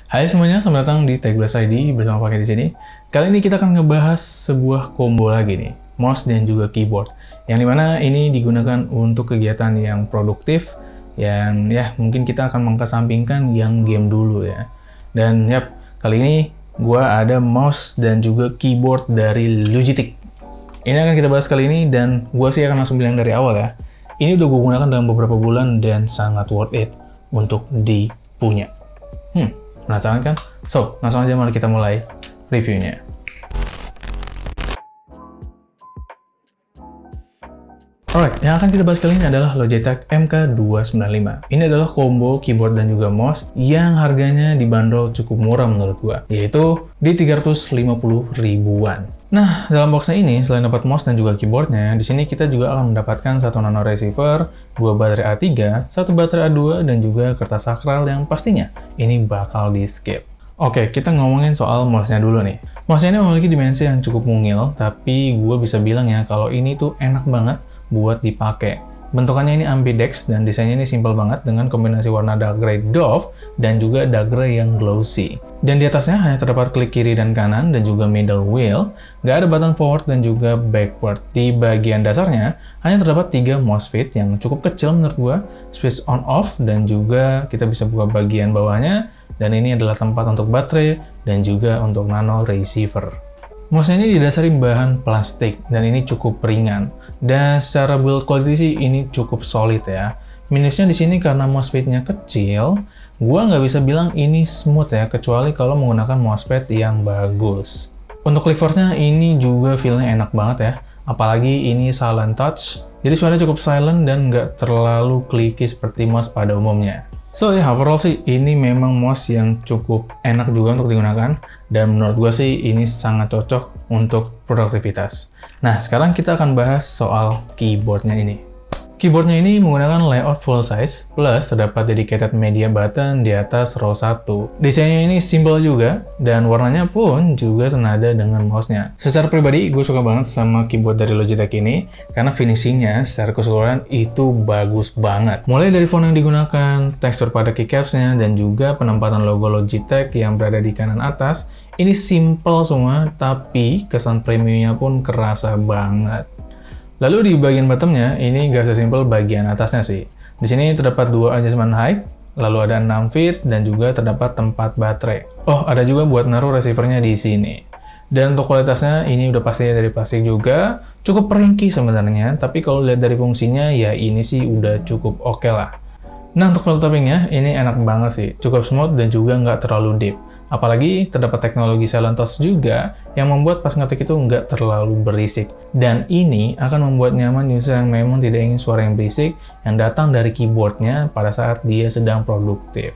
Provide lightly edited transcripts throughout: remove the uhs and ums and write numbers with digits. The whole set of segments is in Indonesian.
Hai semuanya, selamat datang di TechBlast ID bersama Fakih di sini. Kali ini kita akan ngebahas sebuah combo lagi nih, mouse dan juga keyboard. Yang dimana ini digunakan untuk kegiatan yang produktif, yang ya mungkin kita akan mengesampingkan yang game dulu ya. Dan yap, kali ini gua ada mouse dan juga keyboard dari Logitech. Ini akan kita bahas kali ini dan gua sih akan langsung bilang dari awal ya. Ini udah gue gunakan dalam beberapa bulan dan sangat worth it untuk dipunya. Penasaran kan? So, langsung aja mari kita mulai reviewnya. Alright, yang akan kita bahas kali ini adalah Logitech MK295. Ini adalah combo keyboard dan juga mouse yang harganya dibanderol cukup murah menurut gua, yaitu di 350 ribuan. Nah, dalam boxnya ini, selain dapat mouse dan juga keyboardnya, di sini kita juga akan mendapatkan satu nano receiver, 2 baterai A3, 1 baterai A2, dan juga kertas sakral yang pastinya ini bakal di-skip. Oke, kita ngomongin soal mouse-nya dulu nih. Mouse-nya ini memiliki dimensi yang cukup mungil, tapi gue bisa bilang ya kalau ini tuh enak banget buat dipakai. Bentukannya ini ambidex dan desainnya ini simple banget dengan kombinasi warna dark gray doff dan juga dark gray yang glossy. Dan di atasnya hanya terdapat klik kiri dan kanan dan juga middle wheel, nggak ada button forward dan juga backward. Di bagian dasarnya hanya terdapat 3 mouse fit yang cukup kecil menurut gua, switch on off dan juga kita bisa buka bagian bawahnya, dan ini adalah tempat untuk baterai dan juga untuk nano receiver. Mouse ini didasari bahan plastik dan ini cukup ringan. Dan secara build quality sih ini cukup solid ya. Minusnya di sini karena mousepad-nya kecil, gua nggak bisa bilang ini smooth ya, kecuali kalau menggunakan mousepad yang bagus. Untuk click force-nya ini juga feel-nya enak banget ya. Apalagi ini silent touch, jadi suaranya cukup silent dan nggak terlalu clicky seperti mouse pada umumnya. So ya, overall sih ini memang mouse yang cukup enak juga untuk digunakan, dan menurut gue sih ini sangat cocok untuk produktivitas. Nah, sekarang kita akan bahas soal keyboardnya ini. Keyboardnya ini menggunakan layout full size, plus terdapat dedicated media button di atas row 1. Desainnya ini simple juga, dan warnanya pun juga senada dengan mouse-nya. Secara pribadi, gue suka banget sama keyboard dari Logitech ini, karena finishingnya secara keseluruhan itu bagus banget. Mulai dari font yang digunakan, tekstur pada keycaps-nya, dan juga penempatan logo Logitech yang berada di kanan atas, ini simple semua, tapi kesan premiumnya pun kerasa banget. Lalu di bagian bottomnya, ini nggak sesimpel bagian atasnya sih. Di sini terdapat 2 adjustment height, lalu ada 6 feet, dan juga terdapat tempat baterai. Oh, ada juga buat naruh receivernya di sini. Dan untuk kualitasnya, ini udah pasti dari plastik juga, cukup ringkih sebenarnya, tapi kalau lihat dari fungsinya, ya ini sih udah cukup oke lah. Nah, untuk file tapping-nya, ini enak banget sih, cukup smooth dan juga nggak terlalu deep. Apalagi terdapat teknologi silent touch juga yang membuat pas ngetik itu nggak terlalu berisik. Dan ini akan membuat nyaman user yang memang tidak ingin suara yang berisik yang datang dari keyboardnya pada saat dia sedang produktif.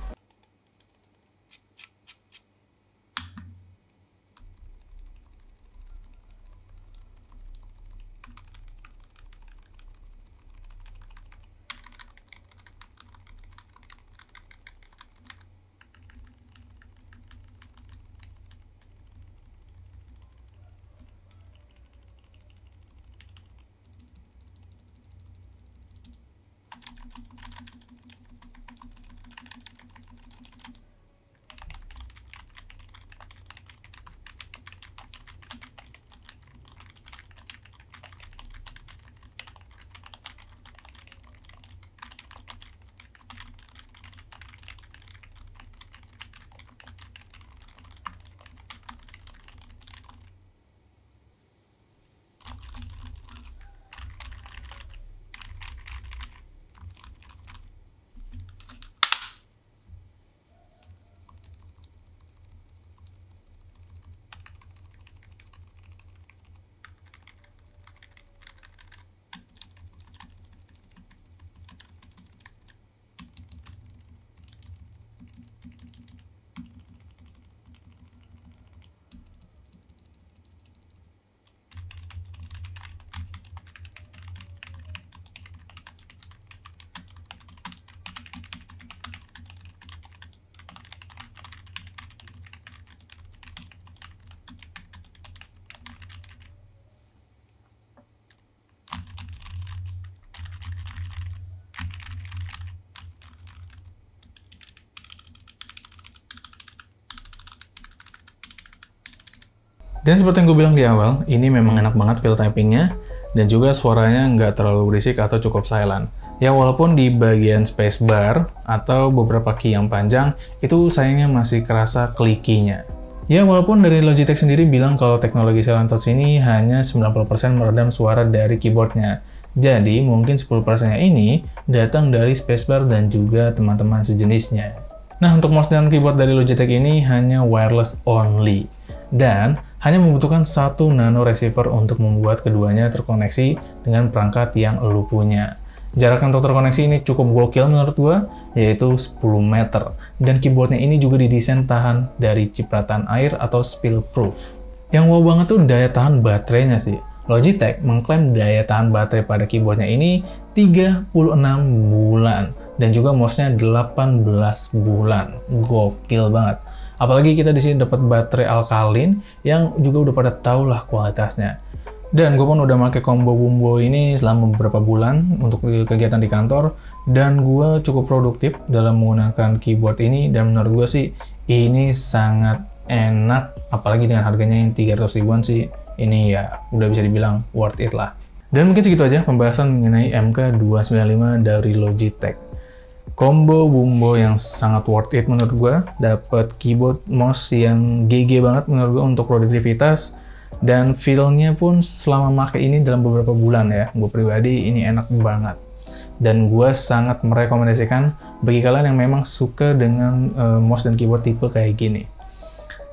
Dan seperti yang gue bilang di awal, ini memang enak banget feel typingnya, dan juga suaranya nggak terlalu berisik atau cukup silent. Ya walaupun di bagian spacebar atau beberapa key yang panjang, itu sayangnya masih kerasa klikinya. Ya walaupun dari Logitech sendiri bilang kalau teknologi Silent Touch ini hanya 90% meredam suara dari keyboardnya. Jadi mungkin 10%-nya ini datang dari spacebar dan juga teman-teman sejenisnya. Nah untuk mouse dan keyboard dari Logitech ini hanya wireless only. Dan hanya membutuhkan satu nano receiver untuk membuat keduanya terkoneksi dengan perangkat yang lu punya. Jarak untuk terkoneksi ini cukup gokil menurut gua, yaitu 10 meter. Dan keyboardnya ini juga didesain tahan dari cipratan air atau spill proof. Yang wow banget tuh daya tahan baterainya sih. Logitech mengklaim daya tahan baterai pada keyboardnya ini 36 bulan. Dan juga mouse-nya 18 bulan. Gokil banget. Apalagi kita di sini dapat baterai alkalin yang juga udah pada tau lah kualitasnya. Dan gue pun udah pakai combo bumbo ini selama beberapa bulan untuk kegiatan di kantor, dan gue cukup produktif dalam menggunakan keyboard ini, dan menurut gue sih ini sangat enak, apalagi dengan harganya yang 300 ribuan sih, ini ya udah bisa dibilang worth it lah. Dan mungkin segitu aja pembahasan mengenai MK295 dari Logitech. Combo bumbo yang sangat worth it menurut gue, dapat keyboard mouse yang GG banget menurut gue untuk produktivitas, dan feel-nya pun selama pakai ini dalam beberapa bulan ya, gue pribadi ini enak banget. Dan gue sangat merekomendasikan bagi kalian yang memang suka dengan mouse dan keyboard tipe kayak gini.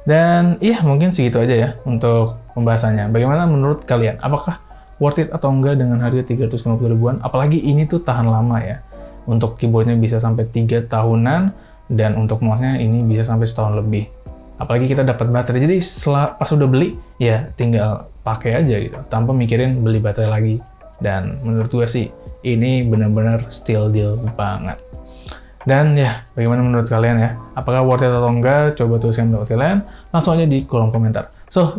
Dan iya mungkin segitu aja ya untuk pembahasannya. Bagaimana menurut kalian? Apakah worth it atau enggak dengan harga 350 ribuan? Apalagi ini tuh tahan lama ya. Untuk keyboardnya bisa sampai 3 tahunan, dan untuk mouse-nya ini bisa sampai setahun lebih. Apalagi kita dapat baterai, jadi pas udah beli, ya tinggal pakai aja gitu, tanpa mikirin beli baterai lagi. Dan menurut gue sih, ini benar-benar steal deal banget. Dan ya, bagaimana menurut kalian ya? Apakah worth it atau enggak? Coba tuliskan pendapat kalian, langsung aja di kolom komentar. So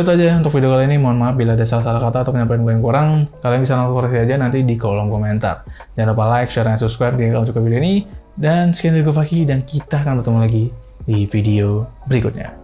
itu aja untuk video kali ini. Mohon maaf bila ada salah-salah kata atau penyampaian gue yang kurang. Kalian bisa langsung koreksi aja nanti di kolom komentar. Jangan lupa like, share, dan subscribe jika kalian suka video ini. Dan sekian dari gue Fakih, dan kita akan bertemu lagi di video berikutnya.